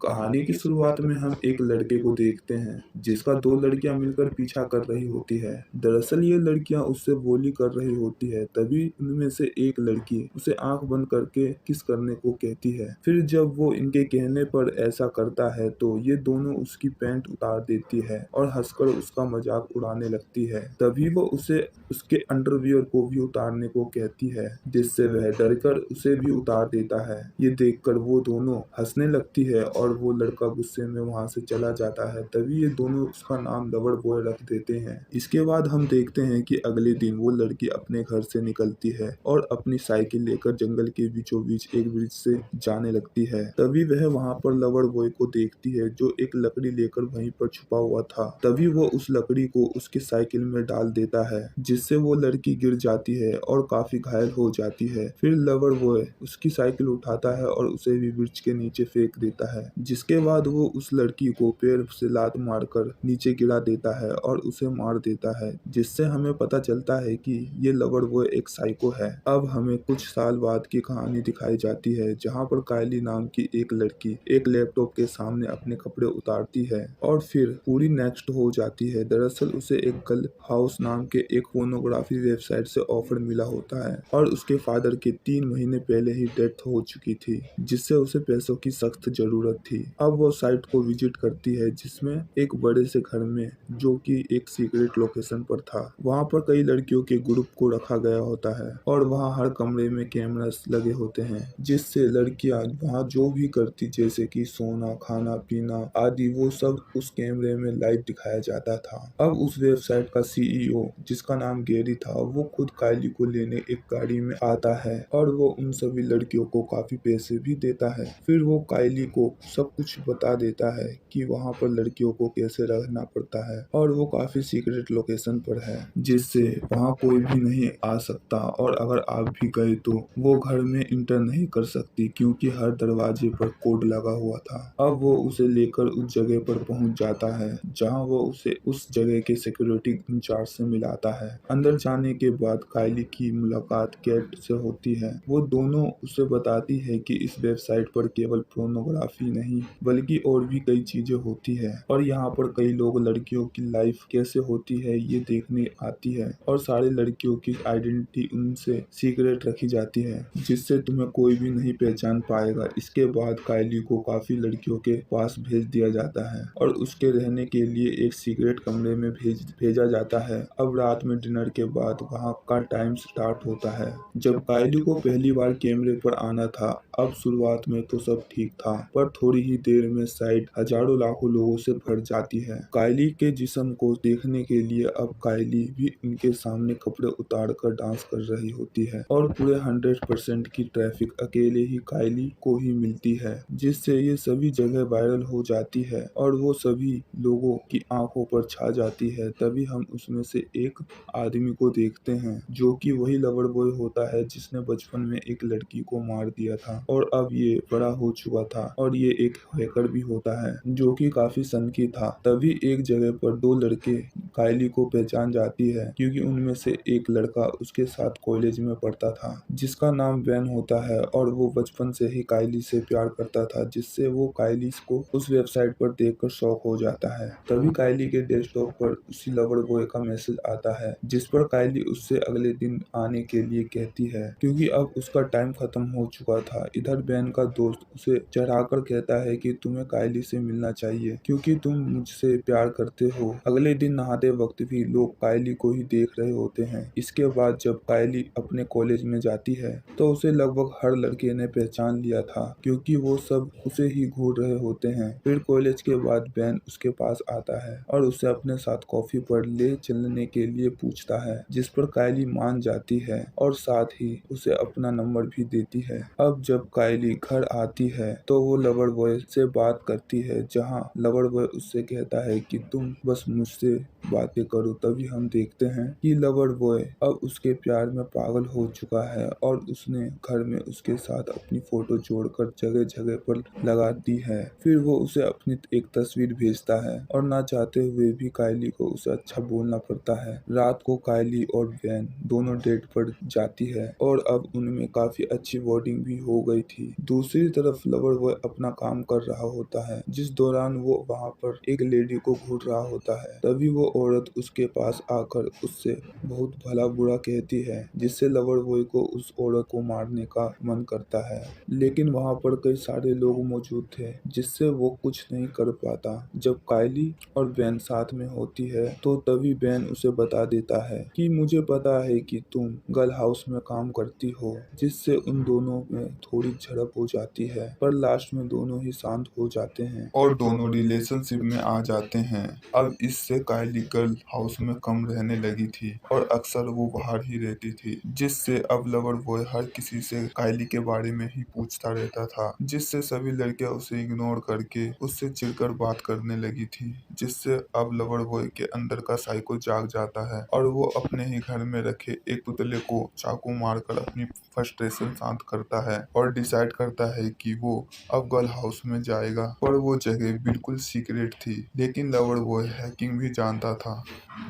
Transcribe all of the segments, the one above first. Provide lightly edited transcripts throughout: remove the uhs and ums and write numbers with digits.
कहानी की शुरुआत में हम एक लड़के को देखते हैं जिसका दो लड़कियां मिलकर पीछा कर रही होती है। दरअसल ये लड़कियां उससे बोली कर रही होती है, तभी उनमें से एक लड़की उसे आंख बंद करके किस करने को कहती है। फिर जब वो इनके कहने पर ऐसा करता है तो ये दोनों उसकी पैंट उतार देती है और हंसकर उसका मजाक उड़ाने लगती है। तभी वो उसे उसके अंडरवियर को भी उतारने को कहती है, जिससे वह डरकर उसे भी उतार देता है। ये देखकर वो दोनों हंसने लगती है और वो लड़का गुस्से में वहां से चला जाता है। तभी ये दोनों उसका नाम लवर बॉय रख देते हैं। इसके बाद हम देखते हैं कि अगले दिन वो लड़की अपने घर से निकलती है और अपनी साइकिल लेकर जंगल के बीचों बीच एक ब्रिज से जाने लगती है। तभी वह वहां पर लवर बॉय को देखती है जो एक लकड़ी लेकर वहीं पर छुपा हुआ था। तभी वो उस लकड़ी को उसकी साइकिल में डाल देता है, जिससे वो लड़की गिर जाती है और काफी घायल हो जाती है। फिर लवर बॉय उसकी साइकिल उठाता है और उसे भी ब्रिज के नीचे फेंक देता है, जिसके बाद वो उस लड़की को पैर से लात मारकर नीचे गिरा देता है और उसे मार देता है, जिससे हमें पता चलता है कि ये लवर बॉय एक साइको है। अब हमें कुछ साल बाद की कहानी दिखाई जाती है, जहाँ पर कायली नाम की एक लड़की एक लैपटॉप के सामने अपने कपड़े उतारती है और फिर पूरी नेक्स्ट हो जाती है। दरअसल उसे एक गर्ल हाउस नाम के एक फोनोग्राफी वेबसाइट से ऑफर मिला होता है और उसके फादर के 3 महीने पहले ही डेथ हो चुकी थी, जिससे उसे पैसों की सख्त जरूरत थी। अब वो साइट को विजिट करती है, जिसमें एक बड़े से घर में, जो कि एक सीक्रेट लोकेशन पर था, वहाँ पर कई लड़कियों के ग्रुप को रखा गया होता है और वहाँ हर कमरे में कैमरास लगे होते हैं, जिससे लड़कियां वहाँ जो भी करती, जैसे कि सोना, खाना पीना आदि, वो सब उस कैमरे में लाइव दिखाया जाता था। अब उस वेबसाइट का सीईओ, जिसका नाम गैरी था, वो खुद कायली को लेने एक गाड़ी में आता है और वो उन सभी लड़कियों को काफी पैसे भी देता है। फिर वो कायली को सब कुछ बता देता है कि वहाँ पर लड़कियों को कैसे रहना पड़ता है और वो काफी सीक्रेट लोकेशन पर है, जिससे वहाँ कोई भी नहीं आ सकता और अगर आप भी गए तो वो घर में इंटर नहीं कर सकती, क्योंकि हर दरवाजे पर कोड लगा हुआ था। अब वो उसे लेकर उस जगह पर पहुंच जाता है, जहां वो उसे उस जगह के सिक्योरिटी इंचार्ज से मिलाता है। अंदर जाने के बाद कायली की मुलाकात कैट से होती है। वो दोनों उसे बताती है कि इस वेबसाइट पर केवल पोर्नोग्राफी नहीं बल्कि और भी कई चीजें होती है और यहाँ पर कई लोग लड़कियों की लाइफ कैसे होती है ये देखने आती है और सारी लड़कियों की आइडेंटिटी उनसे सीक्रेट रखी जाती है, जिससे तुम्हें कोई भी नहीं पहचान पाएगा। इसके बाद कायली को काफी लड़कियों के पास भेज दिया जाता है और उसके रहने के लिए एक सीक्रेट कमरे में भेजा जाता है। अब रात में डिनर के बाद वहाँ का टाइम स्टार्ट होता है, जब कायली को पहली बार कैमरे पर आना था। अब शुरुआत में तो सब ठीक था, पर थोड़ी ही देर में साइट हजारों लाखों लोगों से भर जाती है। कायली के जिस्म को देखने के लिए अब कायली भी उनके सामने कपड़े उतार कर डांस कर रही होती है और पूरे 100% की ट्रैफिक अकेले ही कायली को ही मिलती है, जिससे ये सभी जगह वायरल हो जाती है और वो सभी लोगों की आंखों पर छा जाती है। तभी हम उसमें से एक आदमी को देखते हैं, जो कि वही लवर बॉय होता है जिसने बचपन में एक लड़की को मार दिया था और अब ये बड़ा हो चुका था और ये एक हैकर भी होता है, जो कि काफी सनकी था। तभी एक जगह पर दो लड़के कायली को पहचान जाती है, क्योंकि उनमें से एक लड़का उसके साथ कॉलेज में पढ़ता था, जिसका नाम वैन होता है और वो बचपन से ही कायली से प्यार करता था, जिससे वो कायली को उस वेबसाइट पर देखकर शॉक हो जाता है। तभी कायली के डेस्कटॉप पर उसी लवर बॉय का मैसेज आता है, जिस पर कायली उससे अगले दिन आने के लिए कहती है, क्योंकि अब उसका टाइम खत्म हो चुका था। इधर वैन का दोस्त उसे चढ़ाकर कहता है कि तुम्हें कायली से मिलना चाहिए, क्योंकि तुम मुझसे प्यार करते हो। अगले दिन नहाते वक्त भी लोग कायली को ही देख रहे होते हैं। इसके बाद जब कायली अपने कॉलेज में जाती है तो उसे लगभग हर लड़के ने पहचान लिया था, क्योंकि वो सब उसे ही घूर रहे होते हैं। फिर कॉलेज के बाद बैन उसके पास आता है और उसे अपने साथ कॉफी पर ले चलने के लिए पूछता है, जिस पर कायली मान जाती है और साथ ही उसे अपना नंबर भी देती है। अब जब कायली घर आती है तो वो लवर बॉय से बात करती है, जहाँ लवर बॉय उससे कहता है कि तुम बस मुझसे बातें करूँ। तभी हम देखते हैं कि लवर बॉय अब उसके प्यार में पागल हो चुका है और उसने घर में उसके साथ अपनी फोटो जोड़कर जगह जगह पर लगा दी है। फिर वो उसे अपनी एक तस्वीर भेजता है और ना चाहते हुए भी कायली को उसे अच्छा बोलना पड़ता है। रात को कायली और वैन दोनों डेट पर जाती है और अब उनमें काफी अच्छी बॉन्डिंग भी हो गई थी। दूसरी तरफ लवर बॉय अपना काम कर रहा होता है, जिस दौरान वो वहाँ पर एक लेडी को घूर रहा होता है। तभी वो औरत उसके पास आकर उससे बहुत भला बुरा कहती है, जिससे लवर बॉय को उस औरत को मारने का मन करता है। लेकिन वहाँ पर कई सारे लोग मौजूद थे, जिससे वो कुछ नहीं कर पाता। जब कायली और बेन साथ में होती है तो तभी बेन उसे बता देता है कि मुझे पता है कि तुम गर्ल हाउस में काम करती हो, जिससे उन दोनों में थोड़ी झड़प हो जाती है, पर लास्ट में दोनों ही शांत हो जाते हैं और दोनों रिलेशनशिप में आ जाते हैं। अब इससे कायली गर्ल हाउस में कम रहने लगी थी और अक्सर वो बाहर ही रहती थी, जिससे अब लवर बॉय हर किसी से कायली के बारे में ही पूछता रहता था, जिससे सभी लड़कियां उसे इग्नोर करके उससे चिढ़कर बात करने लगी थी, जिससे अब लवर बॉय के अंदर का साइको जाग जाता है और वो अपने ही घर में रखे एक पुतले को चाकू मारकर अपनी फ्रस्ट्रेशन शांत करता है और डिसाइड करता है कि वो अब गर्ल हाउस में जाएगा। पर वो जगह बिल्कुल सीक्रेट थी, लेकिन लवर बॉय हैकिंग भी जानता था,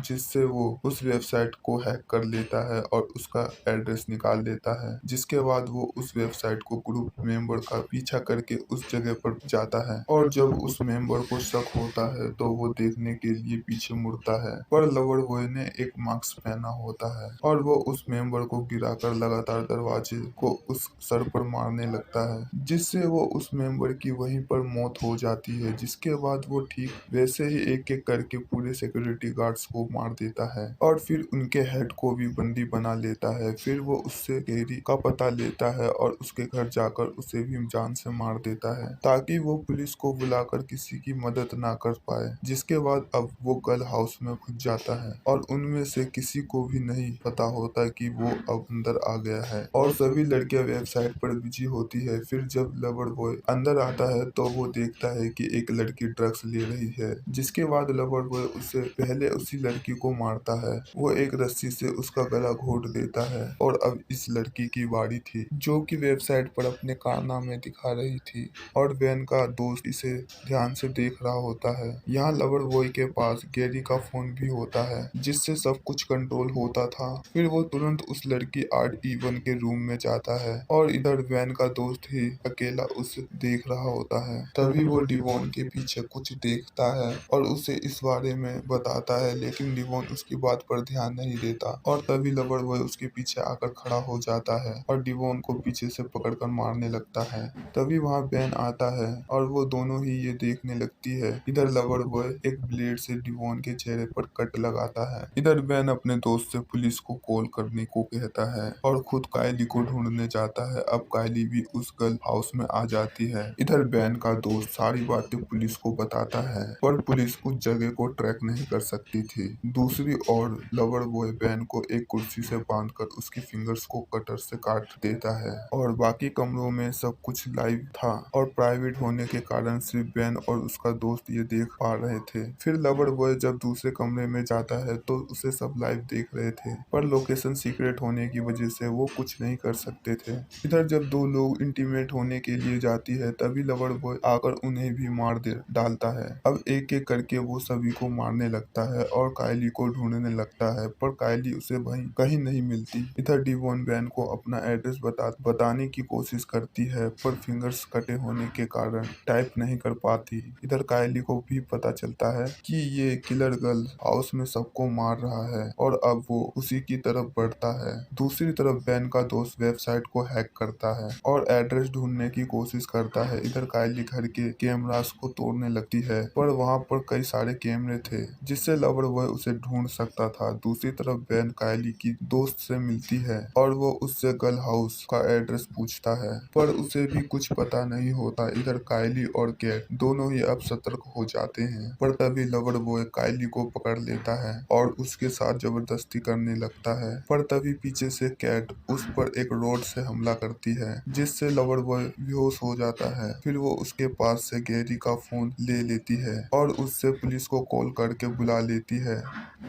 जिससे वो उस वेबसाइट को हैक कर लेता है और उसका एड्रेस निकाल लेता है। जिसके बाद वो उस वेबसाइट को ग्रुप मेंबर का पीछा करके उस जगह पर जाता है और जब उस मेंबर को शक होता है तो वो देखने के लिए पीछे मुड़ता है, पर लवर बॉय ने एक मास्क पहना होता है और वो उस मेंबर को गिराकर लगातार दरवाजे को उस सर पर मारने लगता है, जिससे वो उस मेंबर की वहीं पर मौत हो जाती है। जिसके बाद वो ठीक वैसे ही एक एक करके पूरे सिक्योरिटी गार्ड्स को मार देता है और फिर उनके हेड को भी बंदी बना लेता है। फिर वो उससे गैरी का पता लेता है और उसके घर जाकर उसे भी जान से मार देता है, ताकि वो पुलिस को बुलाकर किसी की मदद ना कर पाए। जिसके बाद अब वो गर्ल हाउस में घुस जाता है और उनमें से किसी को भी नहीं पता होता कि वो अब अंदर आ गया है और सभी लड़कियां वेबसाइट पर बिजी होती है। फिर जब लवर बॉय अंदर आता है तो वो देखता है कि एक लड़की ड्रग्स ले रही है, जिसके बाद लवर बॉय उससे पहले उसी लड़की को मारता है। वो एक रस्सी से उसका गला घोट देता है और अब इस लड़की की बारी थी, जो कि वेबसाइट पर अपने कारनामे दिखा रही थी और वैन का दोस्त इसे ध्यान से देख रहा होता है। यहाँ लवर बॉय के पास गैरी का फोन भी होता है, जिससे सब कुछ कंट्रोल होता था। फिर वो तुरंत उस लड़की RE1 के रूम में जाता है और इधर वैन का दोस्त ही अकेला उसे देख रहा होता है। तभी वो डिवॉन के पीछे कुछ देखता है और उसे इस बारे में बताता है, लेकिन डिवॉन उसकी बात पर ध्यान नहीं देता और तभी लवर बॉय उसके पीछे आकर खड़ा हो जाता है और डिवॉन को पीछे से पकड़कर मारने लगता है। तभी वहाँ बैन आता है और वो दोनों ही ये देखने लगती है। इधर लवर बॉय एक ब्लेड से डिवॉन के चेहरे पर कट लगाता है। इधर बैन अपने दोस्त से पुलिस को कॉल करने को कहता है और खुद कायली को ढूंढने जाता है। अब कायली भी उस गर्ल हाउस में आ जाती है। इधर बैन का दोस्त सारी बातें पुलिस को बताता है, पर पुलिस उस जगह को ट्रैक नहीं कर सकती थी। दूसरी ओर लवर बॉय बैन को एक कुर्सी से बांधकर उसकी फिंगर्स को कटर से काट देता है और बाकी कमरों में सब कुछ लाइव था और प्राइवेट होने के कारण सिर्फ बैन और उसका दोस्त ये देख पा रहे थे। फिर लवर बॉय जब दूसरे कमरे में जाता है तो उसे सब लाइव देख रहे थे, पर लोकेशन सीक्रेट होने की वजह से वो कुछ नहीं कर सकते थे। इधर जब दो लोग इंटीमेट होने के लिए जाती है तभी लवर बॉय आकर उन्हें भी मार दे डालता है। अब एक एक करके वो सभी को मारने लगता है और कायली को ढूंढने लगता है, पर कायली उसे वहीं कहीं नहीं मिलती। इधर डिवॉन बैन को अपना एड्रेस बताने की कोशिश करती है, पर फिंगर्स कटे होने के कारण टाइप नहीं कर पाती। इधर कायली को भी पता चलता है कि ये किलर गर्ल हाउस में सबको मार रहा है और अब वो उसी की तरफ बढ़ता है। दूसरी तरफ बैन का दोस्त वेबसाइट को हैक करता है और एड्रेस ढूंढने की कोशिश करता है। इधर कायली घर के कैमरास को तोड़ने लगती है, पर वहाँ पर कई सारे कैमरे थे जिससे लवर बॉय उसे ढूंढ सकता था। दूसरी तरफ बैन कायली की दोस्त से मिलती है और वो उससे गर्ल हाउस का एड्रेस पूछता है, पर उसे भी कुछ पता नहीं होता। इधर कायली और कैट दोनों ही अब सतर्क हो जाते हैं, पर तभी लवर बॉय कायली को पकड़ लेता है और उसके साथ जबरदस्ती करने लगता है। पर तभी पीछे से कैट उस पर एक रोड से हमला करती है, जिससे लवर बॉय बेहोश हो जाता है। फिर वो उसके पास से गैरी का फोन ले लेती है और उससे पुलिस को कॉल करके बुला बुला लेती है।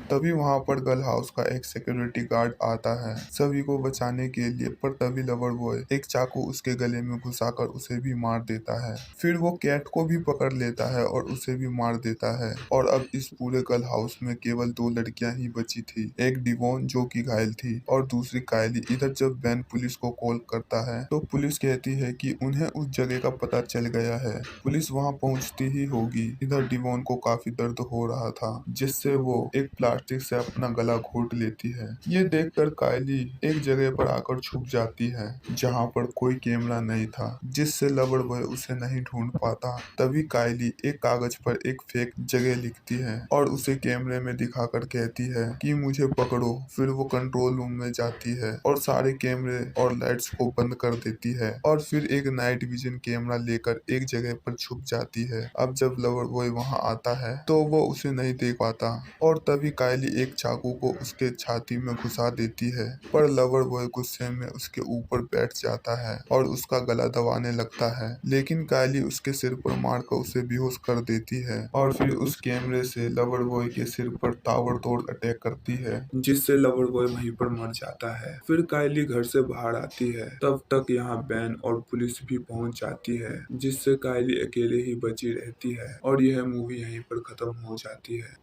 तभी वहां पर गर्ल हाउस का एक सिक्योरिटी गार्ड आता है सभी को बचाने के लिए, पर तभी लवर बॉय एक चाकू उसके गले में घुसाकर उसे भी मार देता है। फिर वो कैट को भी पकड़ लेता है और उसे भी मार देता है। और अब इस पूरे गर्ल हाउस में केवल 2 लड़कियां ही बची थी, एक डिवोन जो कि घायल थी और दूसरी कायली। इधर जब बेन पुलिस को कॉल करता है तो पुलिस कहती है कि उन्हें उस जगह का पता चल गया है, पुलिस वहां पहुंचती ही होगी। इधर डिवोन को काफी दर्द हो रहा था, जिससे वो एक प्लास्टिक से अपना गला घोट लेती है। ये देखकर कायली एक जगह पर आकर छुप जाती है जहाँ पर कोई कैमरा नहीं था, जिससे लवर बॉय उसे नहीं ढूंढ पाता। तभी कायली एक कागज पर एक फेक जगह लिखती है और उसे कैमरे में दिखाकर कहती है कि मुझे पकड़ो। फिर वो कंट्रोल रूम में जाती है और सारे कैमरे और लाइट्स को बंद कर देती है और फिर एक नाइट विजन कैमरा लेकर एक जगह पर छुप जाती है। अब जब लवर बॉय वहां आता है तो वो उसे नहीं देख पाता और तभी कायली एक चाकू को उसके छाती में घुसा देती है, पर लवर बॉय गुस्से में उसके ऊपर बैठ जाता है और उसका गला दबाने लगता है। लेकिन कायली उसके सिर पर मारकर उसे बेहोश कर देती है और फिर उस कैमरे से लवर बॉय के सिर पर ताबड़तोड़ अटैक करती है, जिससे लवर बॉय वहीं पर मर जाता है। फिर कायली घर से बाहर आती है, तब तक यहाँ बैन और पुलिस भी पहुंच जाती है, जिससे कायली अकेले ही बची रहती है और यह मूवी यहीं पर खत्म हो जाती है।